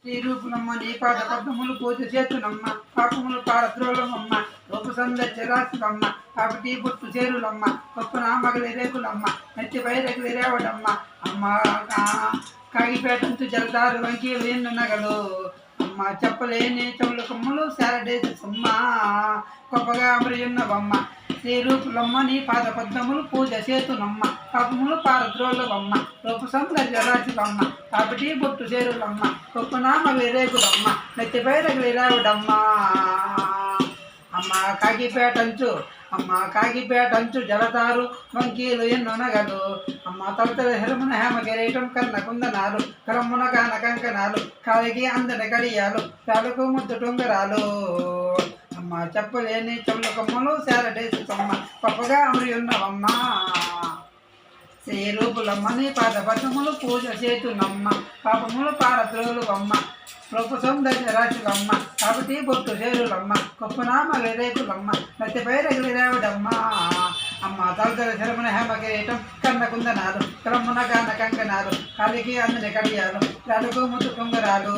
నీ రూపులమ్మ నీ పాద పద్మములు పూజ చేతునమ్మ పాపములు పారద్రోలమమ్మ రూప సౌందర్య రాశులమ్మ కాబట్టి బొట్టు చేరులమ్మ పప్పున మగలి రేకులమ్మ నెత్తిపై రేకులు రేవడమ్మ అమ్మ కాగిపేటంచు జలదారు వంకీలు ఎన్ను నగలు అమ్మ చెప్పలేని చెవుల కొమ్మలు శారడేసి సొమ్మ గొప్పగా అమరియున్నవమ్మ నీ రూపులమ్మ నీ పాద పద్మములు పూజ చేతునమ్మ పాపములు పారద్రోలవమ్మ రూప సౌందర్య రాశులమ్మ కాబట్టి బొట్టు చేరులమ్మ గొప్పనామ రేకులమ్మ నెత్తిపై రగిలి రావడమ్మ అమ్మ కాగిపేటంచు అమ్మ కాగిపేటంచు జలతారు వంకీలు ఎన్నో నగలు అమ్మ తలతల హెరమున హేమ కిరీటం కన్న కుందనాలు కరమ్మున కాన కంకణాలు కాలికి అందని కడియాలు కాలుకు ముద్దు టొంగరాలు అమ్మ చెప్పలేని చెవుల కొమ్మలు శారడేసి సొమ్మ పప్పగా అమరి ఉన్నవమ్మ శ్రీ రూపులమ్మ నీ పాద పద్మములు పూజ చేతునమ్మ పాపములు పారద్రోలువమ్మ రూప సౌందర్య రాశులమ్మ కాబట్టి బొట్టు చేరులమ్మ గొప్పనామ రేకులమ్మ నత్తిపై రగిలి రేవడమ్మ అమ్మ తలతల శరమున హేమ కిరీటం కన్న కుందనాలు క్రమ్మున కాన కంకణాలు కాలికి అందని కడియాలు కాలుకు ముద్దు కుంగరాలు